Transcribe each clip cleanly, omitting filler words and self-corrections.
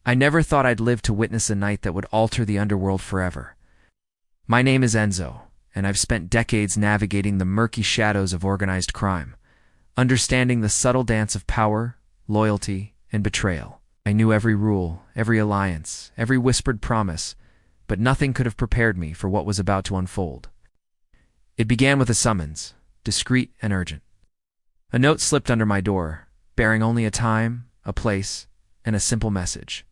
I never thought I'd live to witness a night that would alter the underworld forever. My name is Enzo, and I've spent decades navigating the murky shadows of organized crime, understanding the subtle dance of power, loyalty, and betrayal. I knew every rule, every alliance, every whispered promise, but nothing could have prepared me for what was about to unfold. It began with a summons, discreet and urgent. A note slipped under my door, bearing only a time, a place, and a simple message.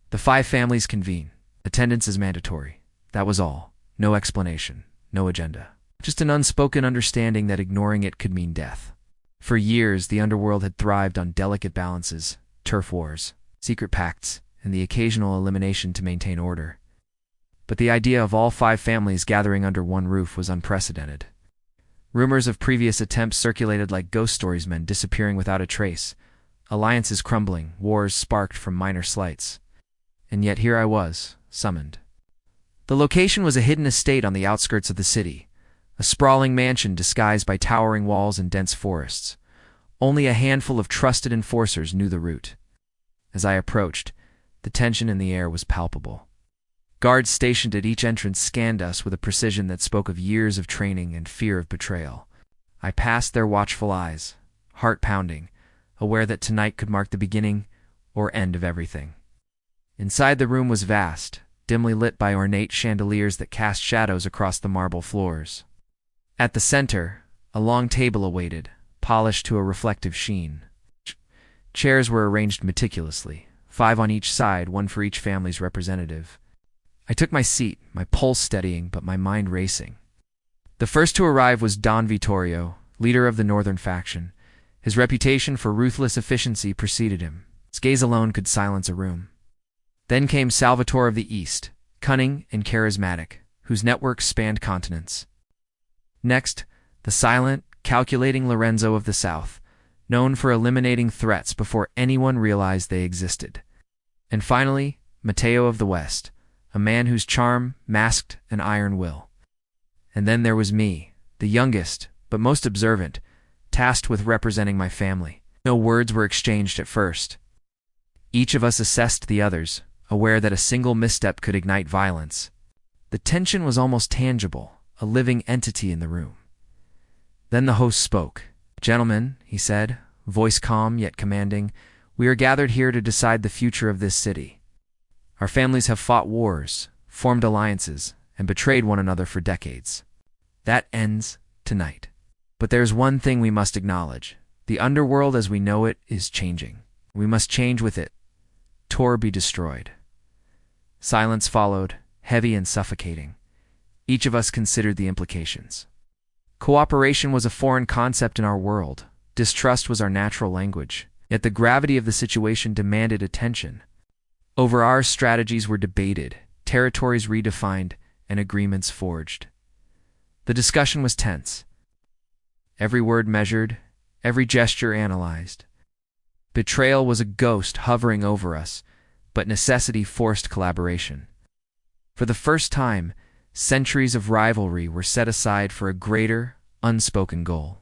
The 5 families convene. Attendance is mandatory. That was all. No explanation, no agenda. Just an unspoken understanding that ignoring it could mean death. For years, the underworld had thrived on delicate balances, turf wars, secret pacts, and the occasional elimination to maintain order. But the idea of all 5 families gathering under one roof was unprecedented. Rumors of previous attempts circulated like ghost stories, men disappearing without a trace, alliances crumbling, wars sparked from minor slights. And yet here I was, summoned. The location was a hidden estate on the outskirts of the city, a sprawling mansion disguised by towering walls and dense forests. Only a handful of trusted enforcers knew the route. As I approached, the tension in the air was palpable. Guards stationed at each entrance scanned us with a precision that spoke of years of training and fear of betrayal. I passed their watchful eyes, heart pounding, aware that tonight could mark the beginning or end of everything. Inside the room was vast, dimly lit by ornate chandeliers that cast shadows across the marble floors. At the center, a long table awaited, polished to a reflective sheen. Chairs were arranged meticulously, 5 on each side, 1 for each family's representative. I took my seat, my pulse steadying but my mind racing. The first to arrive was Don Vittorio, leader of the northern faction. His reputation for ruthless efficiency preceded him. His gaze alone could silence a room. Then came Salvatore of the East, cunning and charismatic, whose network spanned continents. Next, the silent, calculating Lorenzo of the South, known for eliminating threats before anyone realized they existed. And finally, Matteo of the West, a man whose charm masked an iron will. And then there was me, the youngest, but most observant, tasked with representing my family. No words were exchanged at first. Each of us assessed the others, aware that a single misstep could ignite violence. The tension was almost tangible, a living entity in the room. Then the host spoke. "Gentlemen," he said, voice calm yet commanding, "we are gathered here to decide the future of this city. Our families have fought wars, formed alliances, and betrayed one another for decades. That ends tonight. But there's one thing we must acknowledge. The underworld as we know it is changing. We must change with it. Or be destroyed." Silence followed, heavy and suffocating. Each of us considered the implications. Cooperation was a foreign concept in our world. Distrust was our natural language. Yet the gravity of the situation demanded attention. Over our strategies were debated, territories redefined, and agreements forged. The discussion was tense. Every word measured, every gesture analyzed. Betrayal was a ghost hovering over us, but necessity forced collaboration. For the first time, centuries of rivalry were set aside for a greater, unspoken goal.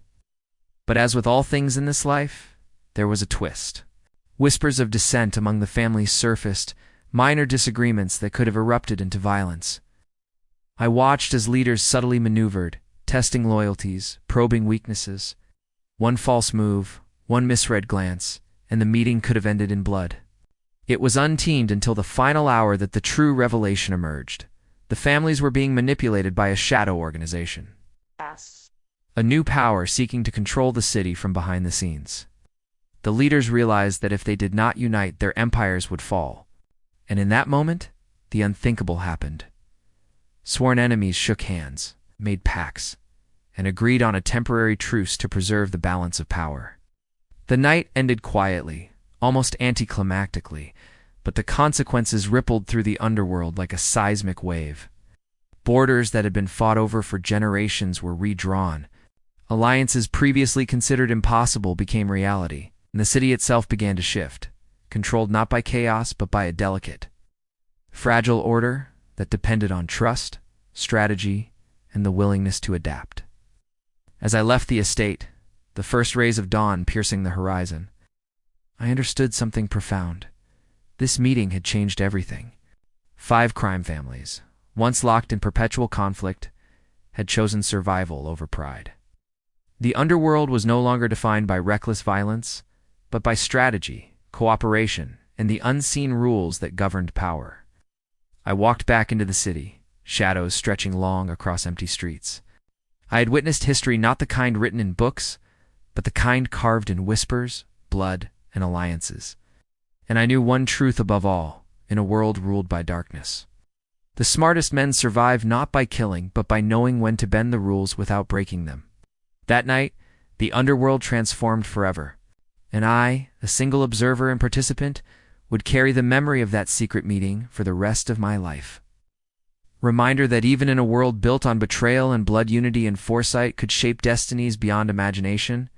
But as with all things in this life, there was a twist. Whispers of dissent among the families surfaced, minor disagreements that could have erupted into violence. I watched as leaders subtly maneuvered, testing loyalties, probing weaknesses. One false move, one misread glance, and the meeting could have ended in blood. It was unteamed until the final hour that the true revelation emerged. The families were being manipulated by a shadow organization. Yes. A new power seeking to control the city from behind the scenes. The leaders realized that if they did not unite, their empires would fall. And in that moment, the unthinkable happened. Sworn enemies shook hands, made pacts, and agreed on a temporary truce to preserve the balance of power. The night ended quietly, almost anticlimactically, but the consequences rippled through the underworld like a seismic wave. Borders that had been fought over for generations were redrawn. Alliances previously considered impossible became reality, and the city itself began to shift, controlled not by chaos but by a delicate, fragile order that depended on trust, strategy, and the willingness to adapt. As I left the estate, the first rays of dawn piercing the horizon, I understood something profound. This meeting had changed everything. 5 crime families, once locked in perpetual conflict, had chosen survival over pride. The underworld was no longer defined by reckless violence, but by strategy, cooperation, and the unseen rules that governed power. I walked back into the city, shadows stretching long across empty streets. I had witnessed history not the kind written in books, but the kind carved in whispers, blood, and alliances. And I knew one truth above all, in a world ruled by darkness. The smartest men survive not by killing, but by knowing when to bend the rules without breaking them. That night, the underworld transformed forever, and I, a single observer and participant, would carry the memory of that secret meeting for the rest of my life. Reminder that even in a world built on betrayal and blood, unity and foresight could shape destinies beyond imagination.